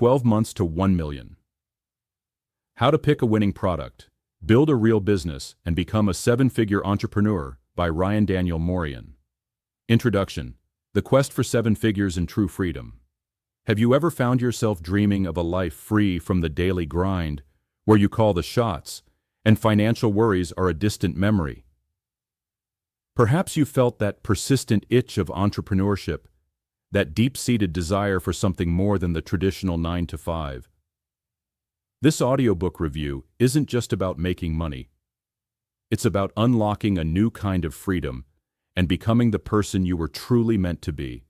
12 months to 1 million. How to pick a winning product, build a real business, and become a seven-figure entrepreneur by Ryan Daniel Moran. Introduction: The quest for seven figures and true freedom. Have you ever found yourself dreaming of a life free from the daily grind, where you call the shots, and financial worries are a distant memory? Perhaps you felt that persistent itch of entrepreneurship, that deep-seated desire for something more than the traditional 9 to 5. This audiobook review isn't just about making money. It's about unlocking a new kind of freedom and becoming the person you were truly meant to be.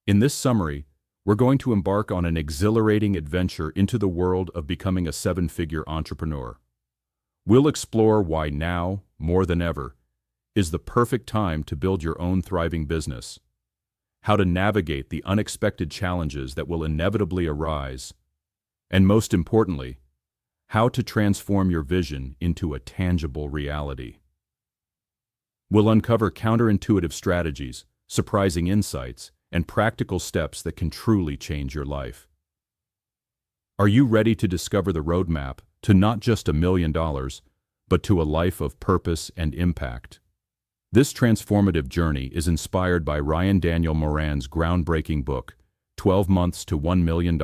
In this summary, we're going to embark on an exhilarating adventure into the world of becoming a seven-figure entrepreneur. We'll explore why now, more than ever, is the perfect time to build your own thriving business, how to navigate the unexpected challenges that will inevitably arise, and most importantly, how to transform your vision into a tangible reality. We'll uncover counterintuitive strategies, surprising insights, and practical steps that can truly change your life. Are you ready to discover the roadmap to not just $1 million, but to a life of purpose and impact? This transformative journey is inspired by Ryan Daniel Moran's groundbreaking book, 12 Months to $1 Million,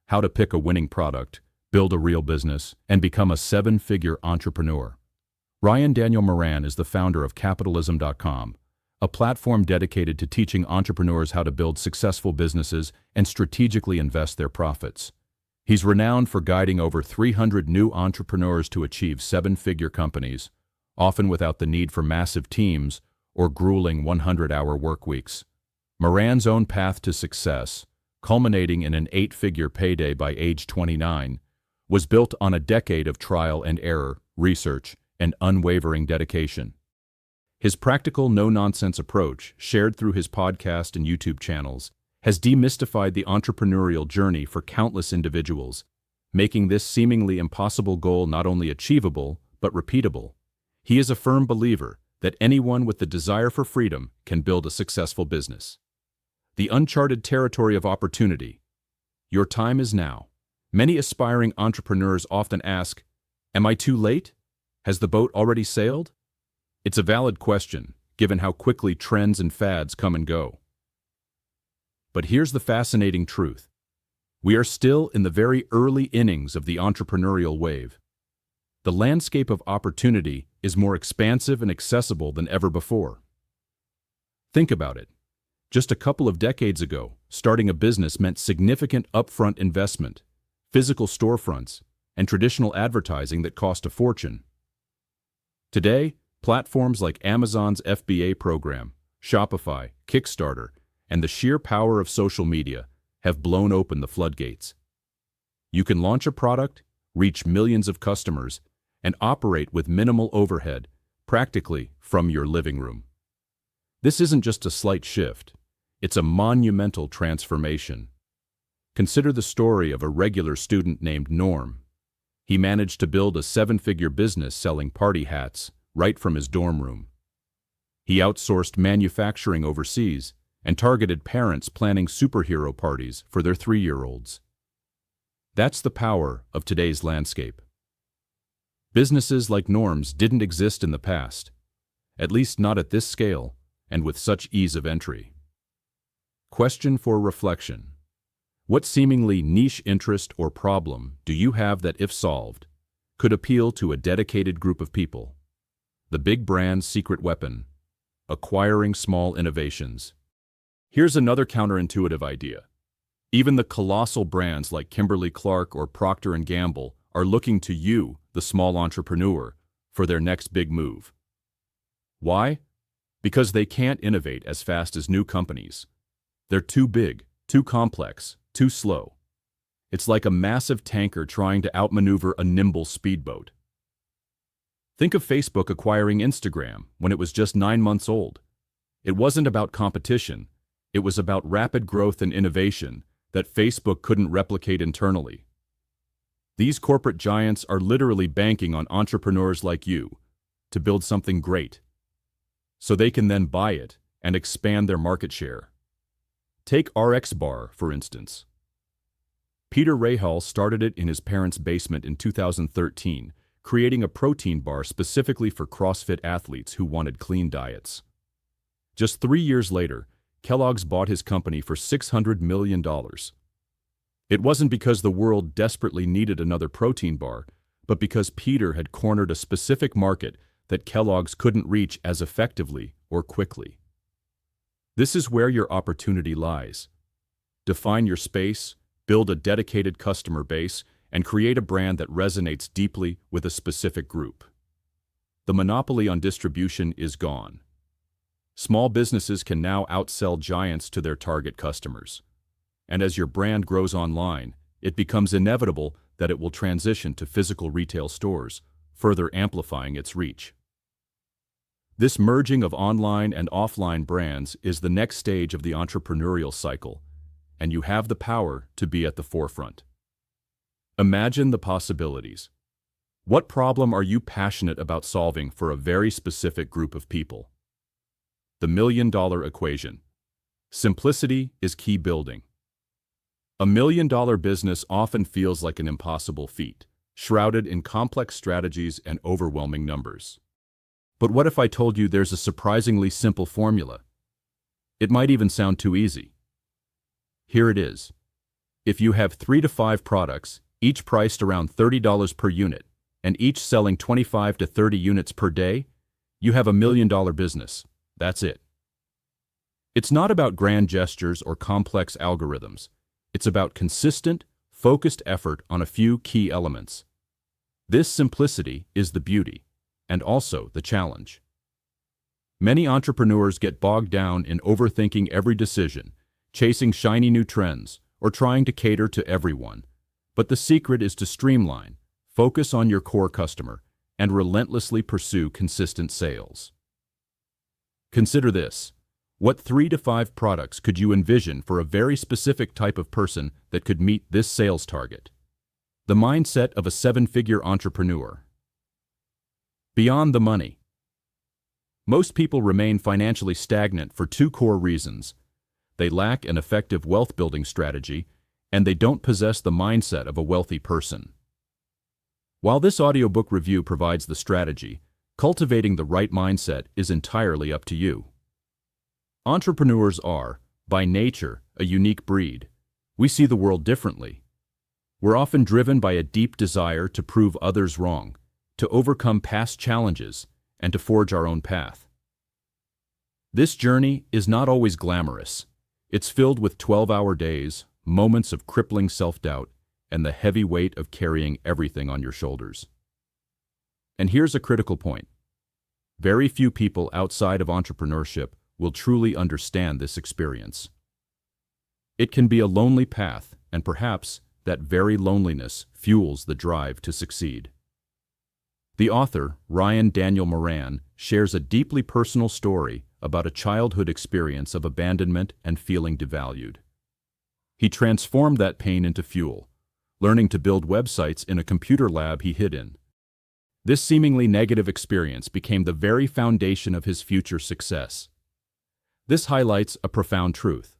How to Pick a Winning Product, Build a Real Business, and Become a Seven-Figure Entrepreneur. Ryan Daniel Moran is the founder of Capitalism.com, a platform dedicated to teaching entrepreneurs how to build successful businesses and strategically invest their profits. He's renowned for guiding over 300 new entrepreneurs to achieve seven-figure companies, often without the need for massive teams or grueling 100-hour work weeks. Moran's own path to success, culminating in an 8-figure payday by age 29, was built on a decade of trial and error, research, and unwavering dedication. His practical, no-nonsense approach, shared through his podcast and YouTube channels, has demystified the entrepreneurial journey for countless individuals, making this seemingly impossible goal not only achievable, but repeatable. He is a firm believer that anyone with the desire for freedom can build a successful business. The uncharted territory of opportunity. Your time is now. Many aspiring entrepreneurs often ask, "Am I too late? Has the boat already sailed?" It's a valid question, given how quickly trends and fads come and go. But here's the fascinating truth. We are still in the very early innings of the entrepreneurial wave. The landscape of opportunity is more expansive and accessible than ever before. Think about it. Just a couple of decades ago, starting a business meant significant upfront investment, physical storefronts, and traditional advertising that cost a fortune. Today, platforms like Amazon's FBA program, Shopify, Kickstarter, and the sheer power of social media have blown open the floodgates. You can launch a product, reach millions of customers, and operate with minimal overhead, practically from your living room. This isn't just a slight shift, it's a monumental transformation. Consider the story of a regular student named Norm. He managed to build a seven-figure business selling party hats right from his dorm room. He outsourced manufacturing overseas and targeted parents planning superhero parties for their 3-year-olds. That's the power of today's landscape. Businesses like Norm's didn't exist in the past, at least not at this scale and with such ease of entry. Question for reflection. What seemingly niche interest or problem do you have that, if solved, could appeal to a dedicated group of people? The big brand's secret weapon: acquiring small innovations. Here's another counterintuitive idea. Even the colossal brands like Kimberly-Clark or Procter & Gamble are looking to you, the small entrepreneur, for their next big move. Why? Because they can't innovate as fast as new companies. They're too big, too complex, too slow. It's like a massive tanker trying to outmaneuver a nimble speedboat. Think of Facebook acquiring Instagram when it was just 9 months old. It wasn't about competition, it was about rapid growth and innovation that Facebook couldn't replicate internally. These corporate giants are literally banking on entrepreneurs like you to build something great, so they can then buy it and expand their market share. Take RX Bar, for instance. Peter Rahal started it in his parents' basement in 2013, creating a protein bar specifically for CrossFit athletes who wanted clean diets. Just 3 years later, Kellogg's bought his company for $600 million. It wasn't because the world desperately needed another protein bar, but because Peter had cornered a specific market that Kellogg's couldn't reach as effectively or quickly. This is where your opportunity lies. Define your space, build a dedicated customer base, and create a brand that resonates deeply with a specific group. The monopoly on distribution is gone. Small businesses can now outsell giants to their target customers. And as your brand grows online, it becomes inevitable that it will transition to physical retail stores, further amplifying its reach. This merging of online and offline brands is the next stage of the entrepreneurial cycle, and you have the power to be at the forefront. Imagine the possibilities. What problem are you passionate about solving for a very specific group of people? The million-dollar equation. Simplicity is key building. A million-dollar business often feels like an impossible feat, shrouded in complex strategies and overwhelming numbers. But what if I told you there's a surprisingly simple formula? It might even sound too easy. Here it is. If you have 3 to 5 products, each priced around $30 per unit, and each selling 25 to 30 units per day, you have a million-dollar business. That's it. It's not about grand gestures or complex algorithms. It's about consistent, focused effort on a few key elements. This simplicity is the beauty, and also the challenge. Many entrepreneurs get bogged down in overthinking every decision, chasing shiny new trends, or trying to cater to everyone. But the secret is to streamline, focus on your core customer, and relentlessly pursue consistent sales. Consider this. What 3 to 5 products could you envision for a very specific type of person that could meet this sales target? The mindset of a 7-figure entrepreneur. Beyond the money. Most people remain financially stagnant for 2 core reasons. They lack an effective wealth-building strategy, and they don't possess the mindset of a wealthy person. While this audiobook review provides the strategy, cultivating the right mindset is entirely up to you. Entrepreneurs are, by nature, a unique breed. We see the world differently. We're often driven by a deep desire to prove others wrong, to overcome past challenges, and to forge our own path. This journey is not always glamorous. It's filled with 12-hour days, moments of crippling self-doubt, and the heavy weight of carrying everything on your shoulders. And here's a critical point. Very few people outside of entrepreneurship will truly understand this experience. It can be a lonely path, and perhaps that very loneliness fuels the drive to succeed. The author, Ryan Daniel Moran, shares a deeply personal story about a childhood experience of abandonment and feeling devalued. He transformed that pain into fuel, learning to build websites in a computer lab he hid in. This seemingly negative experience became the very foundation of his future success. This highlights a profound truth.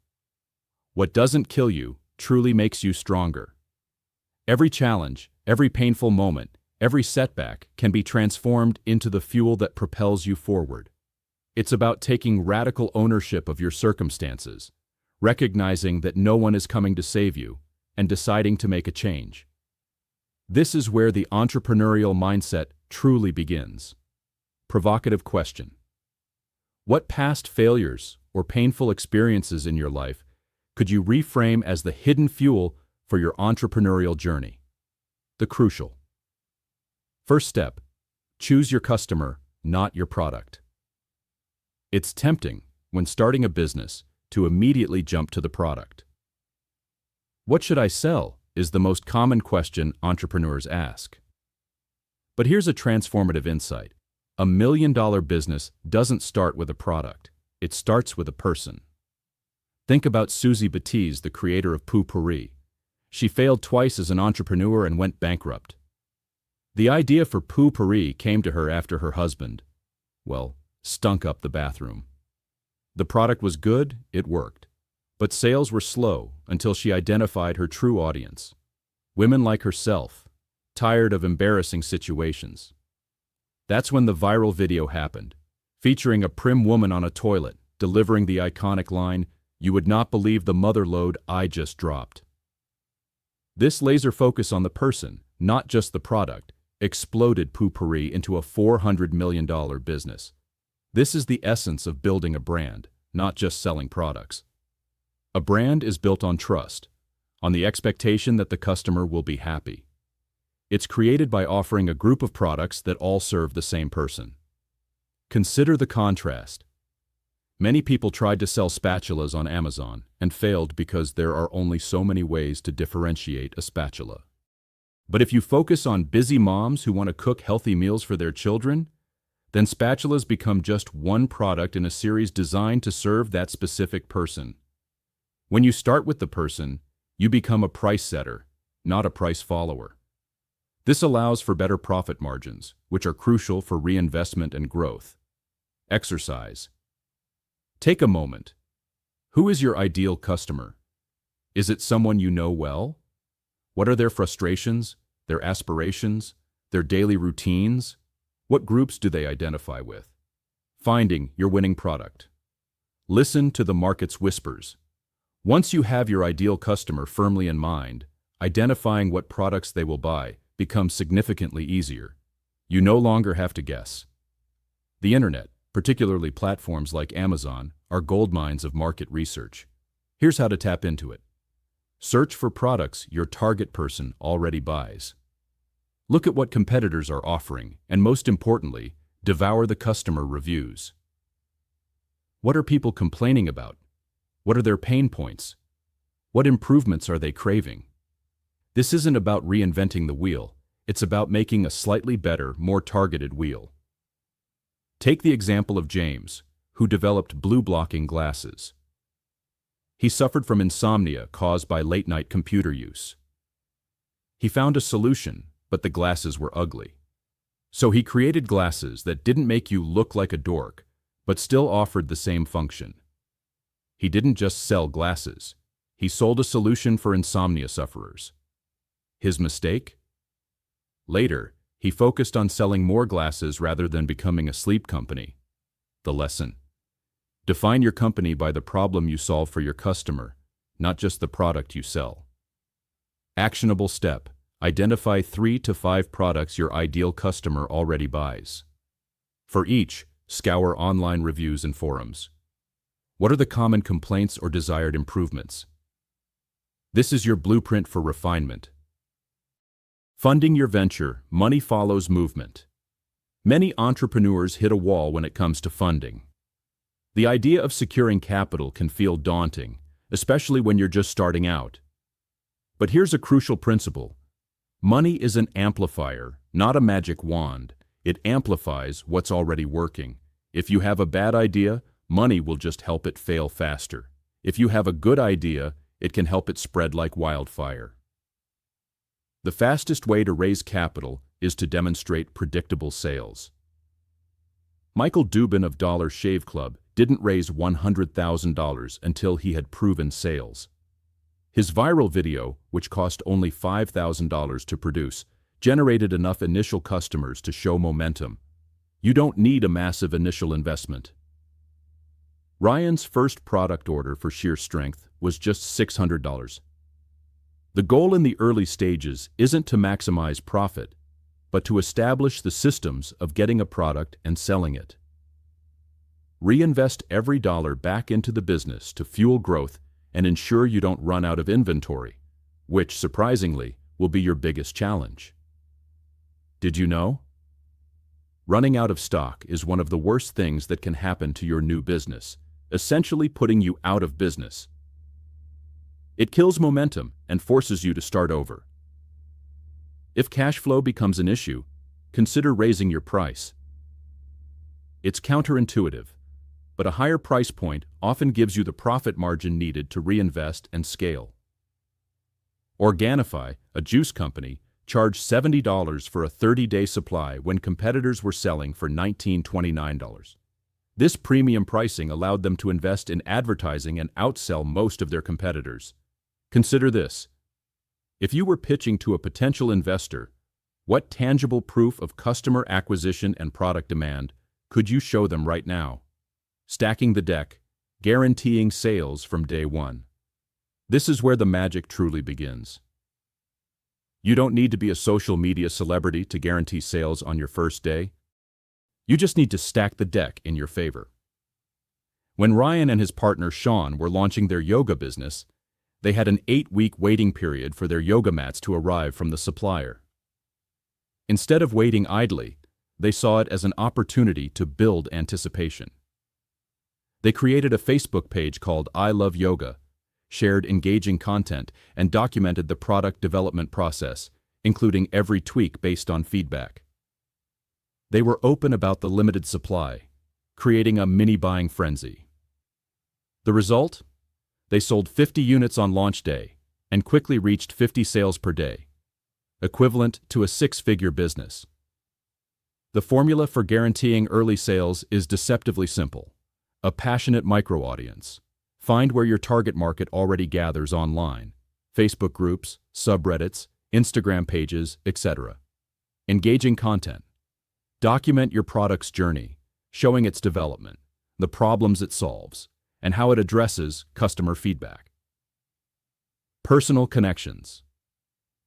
What doesn't kill you truly makes you stronger. Every challenge, every painful moment, every setback can be transformed into the fuel that propels you forward. It's about taking radical ownership of your circumstances, recognizing that no one is coming to save you, and deciding to make a change. This is where the entrepreneurial mindset truly begins. Provocative question. What past failures or painful experiences in your life could you reframe as the hidden fuel for your entrepreneurial journey? The crucial. First step, choose your customer, not your product. It's tempting, when starting a business, to immediately jump to the product. What should I sell is the most common question entrepreneurs ask. But here's a transformative insight. A million-dollar business doesn't start with a product. It starts with a person. Think about Susie Batiz, the creator of Poo-Pourri. She failed twice as an entrepreneur and went bankrupt. The idea for Poo-Pourri came to her after her husband, stunk up the bathroom. The product was good, it worked. But sales were slow until she identified her true audience, Women like herself, tired of embarrassing situations. That's when the viral video happened, featuring a prim woman on a toilet, delivering the iconic line, "You would not believe the mother load I just dropped." This laser focus on the person, not just the product, exploded Poo-Pourri into a $400 million business. This is the essence of building a brand, not just selling products. A brand is built on trust, on the expectation that the customer will be happy. It's created by offering a group of products that all serve the same person. Consider the contrast. Many people tried to sell spatulas on Amazon and failed because there are only so many ways to differentiate a spatula. But if you focus on busy moms who want to cook healthy meals for their children, then spatulas become just one product in a series designed to serve that specific person. When you start with the person, you become a price setter, not a price follower. This allows for better profit margins, which are crucial for reinvestment and growth. Exercise. Take a moment. Who is your ideal customer? Is it someone you know well? What are their frustrations, their aspirations, their daily routines? What groups do they identify with? Finding your winning product. Listen to the market's whispers. Once you have your ideal customer firmly in mind, identifying what products they will buy becomes significantly easier. You no longer have to guess. The internet, particularly platforms like Amazon, are goldmines of market research. Here's how to tap into it. Search for products your target person already buys. Look at what competitors are offering, and most importantly, devour the customer reviews. What are people complaining about? What are their pain points? What improvements are they craving? This isn't about reinventing the wheel, it's about making a slightly better, more targeted wheel. Take the example of James, who developed blue-blocking glasses. He suffered from insomnia caused by late-night computer use. He found a solution, but the glasses were ugly. So he created glasses that didn't make you look like a dork, but still offered the same function. He didn't just sell glasses. He sold a solution for insomnia sufferers. His mistake? Later, he focused on selling more glasses rather than becoming a sleep company. The lesson: define your company by the problem you solve for your customer, not just the product you sell. Actionable step: identify 3 to 5 products your ideal customer already buys. For each, scour online reviews and forums. What are the common complaints or desired improvements? This is your blueprint for refinement. Funding your venture, money follows movement. Many entrepreneurs hit a wall when it comes to funding. The idea of securing capital can feel daunting, especially when you're just starting out. But here's a crucial principle. Money is an amplifier, not a magic wand. It amplifies what's already working. If you have a bad idea, money will just help it fail faster. If you have a good idea, it can help it spread like wildfire. The fastest way to raise capital is to demonstrate predictable sales. Michael Dubin of Dollar Shave Club didn't raise $100,000 until he had proven sales. His viral video, which cost only $5,000 to produce, generated enough initial customers to show momentum. You don't need a massive initial investment. Ryan's first product order for sheer strength was just $600. The goal in the early stages isn't to maximize profit, but to establish the systems of getting a product and selling it. Reinvest every dollar back into the business to fuel growth and ensure you don't run out of inventory, which, surprisingly, will be your biggest challenge. Did you know? Running out of stock is one of the worst things that can happen to your new business, essentially putting you out of business. It kills momentum and forces you to start over. If cash flow becomes an issue, consider raising your price. It's counterintuitive, but a higher price point often gives you the profit margin needed to reinvest and scale. Organifi, a juice company, charged $70 for a 30-day supply when competitors were selling for $19.29. This premium pricing allowed them to invest in advertising and outsell most of their competitors. Consider this. If you were pitching to a potential investor, what tangible proof of customer acquisition and product demand could you show them right now? Stacking the deck, guaranteeing sales from day one. This is where the magic truly begins. You don't need to be a social media celebrity to guarantee sales on your first day. You just need to stack the deck in your favor. When Ryan and his partner Sean were launching their yoga business, they had an 8-week waiting period for their yoga mats to arrive from the supplier. Instead of waiting idly, they saw it as an opportunity to build anticipation. They created a Facebook page called I Love Yoga, shared engaging content, and documented the product development process, including every tweak based on feedback. They were open about the limited supply, creating a mini buying frenzy. The result? They sold 50 units on launch day and quickly reached 50 sales per day, equivalent to a 6-figure business. The formula for guaranteeing early sales is deceptively simple. A passionate micro-audience. Find where your target market already gathers online: Facebook groups, subreddits, Instagram pages, etc. Engaging content. Document your product's journey, showing its development, the problems it solves, and how it addresses customer feedback. Personal connections.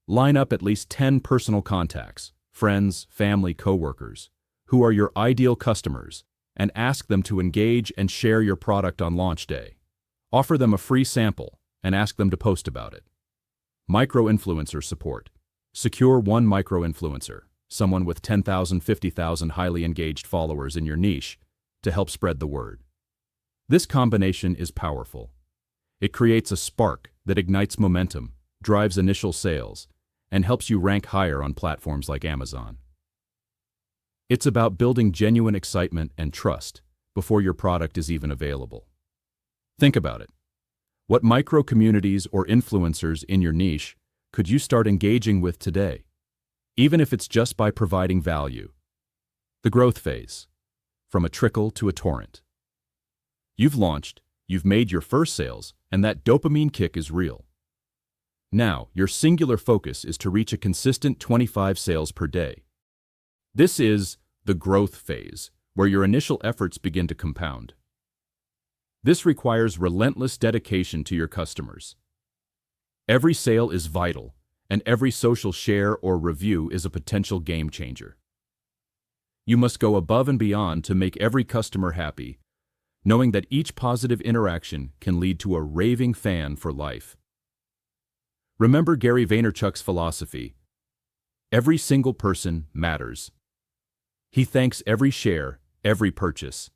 Line up at least 10 personal contacts, friends, family, coworkers, who are your ideal customers, and ask them to engage and share your product on launch day. Offer them a free sample and ask them to post about it. Micro-influencer support. Secure one micro-influencer, someone with 10,000, 50,000 highly engaged followers in your niche, to help spread the word. This combination is powerful. It creates a spark that ignites momentum, drives initial sales, and helps you rank higher on platforms like Amazon. It's about building genuine excitement and trust before your product is even available. Think about it. What micro-communities or influencers in your niche could you start engaging with today, even if it's just by providing value? The growth phase. From a trickle to a torrent. You've launched, you've made your first sales, and that dopamine kick is real. Now, your singular focus is to reach a consistent 25 sales per day. This is the growth phase, where your initial efforts begin to compound. This requires relentless dedication to your customers. Every sale is vital, and every social share or review is a potential game changer. You must go above and beyond to make every customer happy, knowing that each positive interaction can lead to a raving fan for life. Remember Gary Vaynerchuk's philosophy: every single person matters. He thanks every share, every purchase.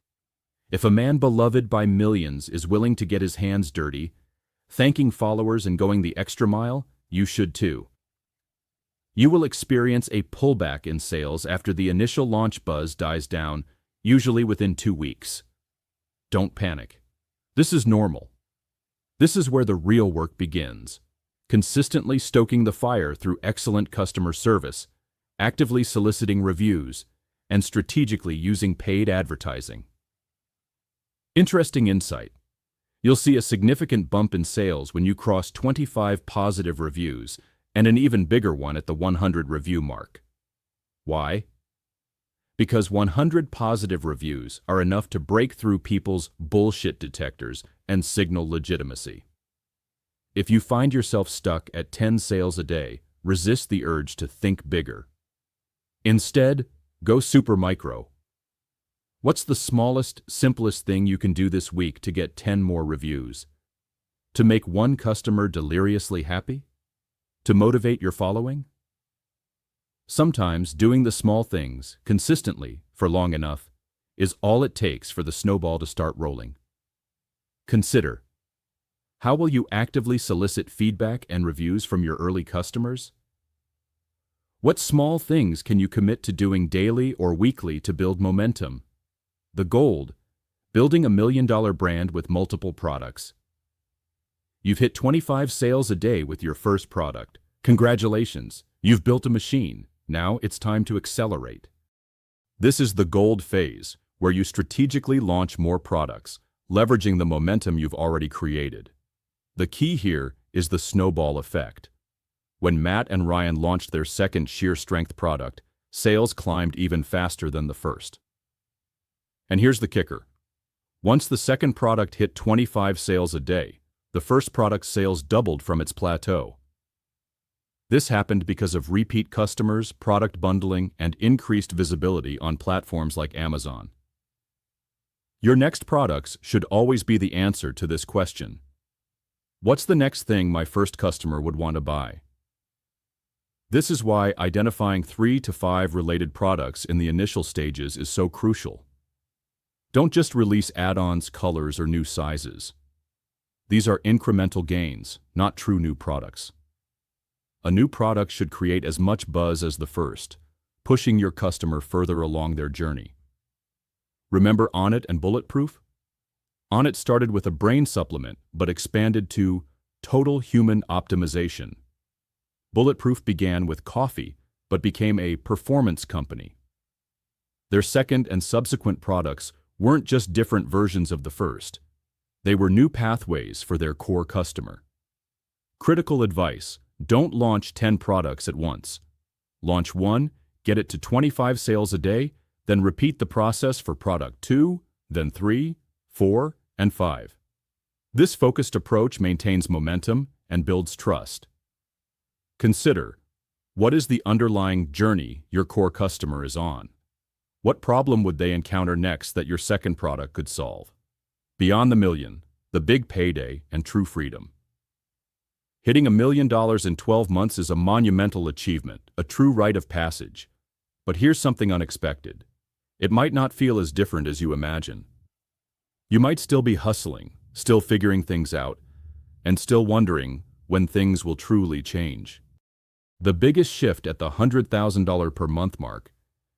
If a man beloved by millions is willing to get his hands dirty, thanking followers and going the extra mile, you should too. You will experience a pullback in sales after the initial launch buzz dies down, usually within 2 weeks. Don't panic. This is normal. This is where the real work begins. Consistently stoking the fire through excellent customer service, actively soliciting reviews, and strategically using paid advertising. Interesting insight. You'll see a significant bump in sales when you cross 25 positive reviews and an even bigger one at the 100 review mark. Why? Because 100 positive reviews are enough to break through people's bullshit detectors and signal legitimacy. If you find yourself stuck at 10 sales a day, resist the urge to think bigger. Instead, go super micro. What's the smallest, simplest thing you can do this week to get 10 more reviews? To make one customer deliriously happy? To motivate your following? Sometimes doing the small things consistently for long enough is all it takes for the snowball to start rolling. Consider: how will you actively solicit feedback and reviews from your early customers? What small things can you commit to doing daily or weekly to build momentum? The gold: building a $1 million brand with multiple products. You've hit 25 sales a day with your first product. Congratulations, you've built a machine. Now it's time to accelerate. This is the gold phase, where you strategically launch more products, leveraging the momentum you've already created. The key here is the snowball effect. When Matt and Ryan launched their second sheer strength product, sales climbed even faster than the first. And here's the kicker. Once the second product hit 25 sales a day, the first product's sales doubled from its plateau. This happened because of repeat customers, product bundling, and increased visibility on platforms like Amazon. Your next products should always be the answer to this question. What's the next thing my first customer would want to buy? This is why identifying 3 to 5 related products in the initial stages is so crucial. Don't just release add-ons, colors, or new sizes. These are incremental gains, not true new products. A new product should create as much buzz as the first, pushing your customer further along their journey. Remember Onnit and Bulletproof? Onnit started with a brain supplement but expanded to total human optimization. Bulletproof began with coffee but became a performance company. Their second and subsequent products weren't just different versions of the first. They were new pathways for their core customer. Critical advice: don't launch 10 products at once. Launch one, get it to 25 sales a day, then repeat the process for product 2, then 3, 4, and 5. This focused approach maintains momentum and builds trust. Consider, what is the underlying journey your core customer is on? What problem would they encounter next that your second product could solve? Beyond the million, the big payday, and true freedom. Hitting $1 million in 12 months is a monumental achievement, a true rite of passage. But here's something unexpected. It might not feel as different as you imagine. You might still be hustling, still figuring things out, and still wondering when things will truly change. The biggest shift at the $100,000 per month mark,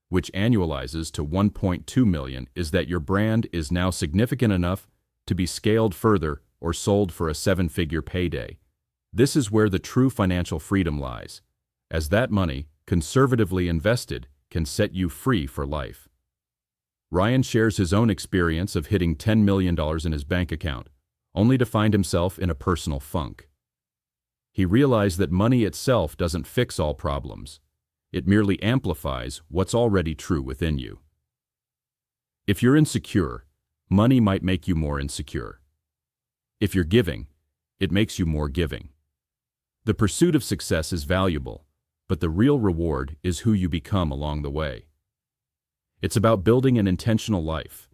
which annualizes to $1.2 million, is that your brand is now significant enough to be scaled further or sold for a 7-figure payday. This is where the true financial freedom lies, as that money, conservatively invested, can set you free for life. Ryan shares his own experience of hitting $10 million in his bank account, only to find himself in a personal funk. He realized that money itself doesn't fix all problems. It merely amplifies what's already true within you. If you're insecure, money might make you more insecure. If you're giving, it makes you more giving. The pursuit of success is valuable, but the real reward is who you become along the way. It's about building an intentional life,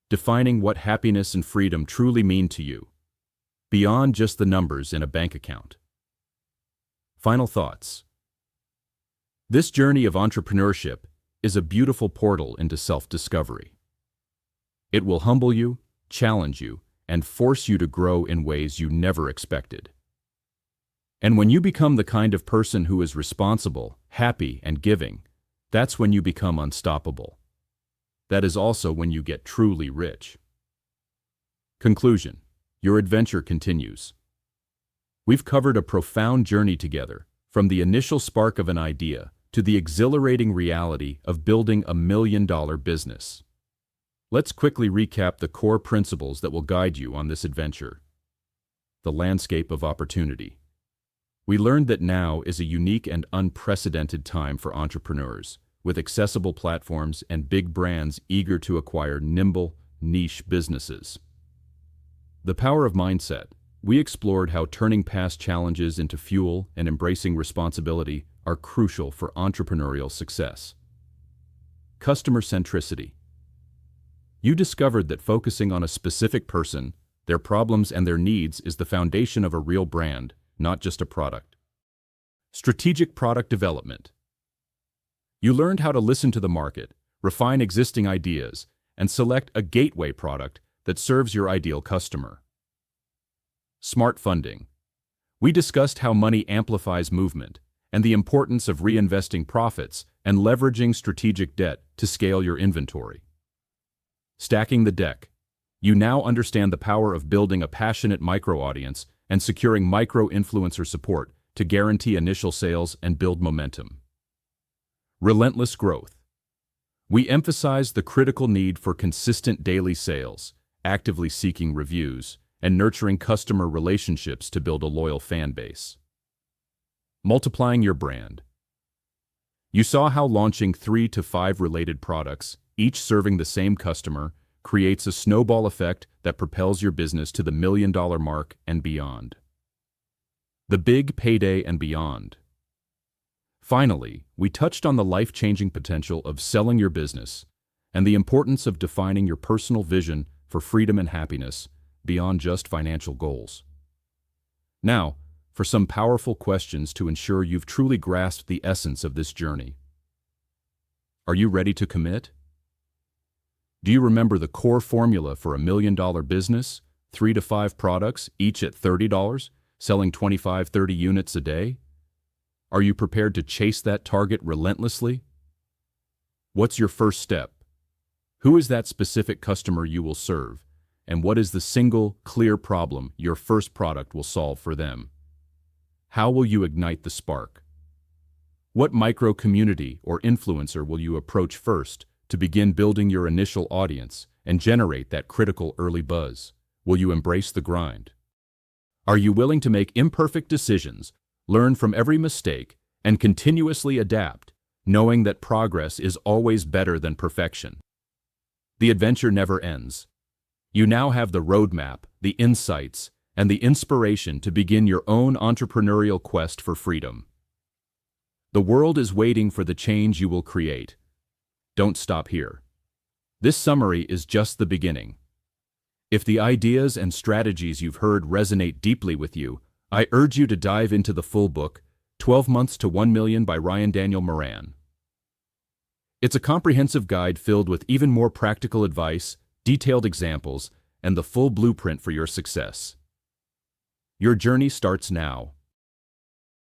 defining what happiness and freedom truly mean to you, beyond just the numbers in a bank account. Final thoughts. This journey of entrepreneurship is a beautiful portal into self-discovery. It will humble you, challenge you, and force you to grow in ways you never expected. And when you become the kind of person who is responsible, happy, and giving, that's when you become unstoppable. That is also when you get truly rich. Conclusion. Your adventure continues. We've covered a profound journey together, from the initial spark of an idea to the exhilarating reality of building $1 million business. Let's quickly recap the core principles that will guide you on this adventure. The landscape of opportunity. We learned that now is a unique and unprecedented time for entrepreneurs, with accessible platforms and big brands eager to acquire nimble, niche businesses. The power of mindset. We explored how turning past challenges into fuel and embracing responsibility are crucial for entrepreneurial success. Customer centricity. You discovered that focusing on a specific person, their problems, and their needs is the foundation of a real brand, not just a product. Strategic product development. You learned how to listen to the market, refine existing ideas, and select a gateway product that serves your ideal customer. Smart funding. We discussed how money amplifies movement and the importance of reinvesting profits and leveraging strategic debt to scale your inventory. Stacking the deck. You now understand the power of building a passionate micro-audience and securing micro-influencer support to guarantee initial sales and build momentum. Relentless growth. We emphasize the critical need for consistent daily sales, actively seeking reviews, and nurturing customer relationships to build a loyal fan base. Multiplying your brand. You saw how launching 3 to 5 related products, each serving the same customer, creates a snowball effect that propels your business to the $1 million mark and beyond. The big payday and beyond. Finally, we touched on the life-changing potential of selling your business and the importance of defining your personal vision for freedom and happiness beyond just financial goals. Now, for some powerful questions to ensure you've truly grasped the essence of this journey. Are you ready to commit? Do you remember the core formula for $1 million business? 3 to 5 products, each at $30, selling 25-30 units a day? Are you prepared to chase that target relentlessly? What's your first step? Who is that specific customer you will serve? And what is the single, clear problem your first product will solve for them? How will you ignite the spark? What micro-community or influencer will you approach first to begin building your initial audience and generate that critical early buzz? Will you embrace the grind? Are you willing to make imperfect decisions, learn from every mistake, and continuously adapt, knowing that progress is always better than perfection? The adventure never ends. You now have the roadmap, the insights, and the inspiration to begin your own entrepreneurial quest for freedom. The world is waiting for the change you will create. Don't stop here. This summary is just the beginning. If the ideas and strategies you've heard resonate deeply with you, I urge you to dive into the full book, 12 Months to 1 Million by Ryan Daniel Moran. It's a comprehensive guide filled with even more practical advice, detailed examples, and the full blueprint for your success. Your journey starts now.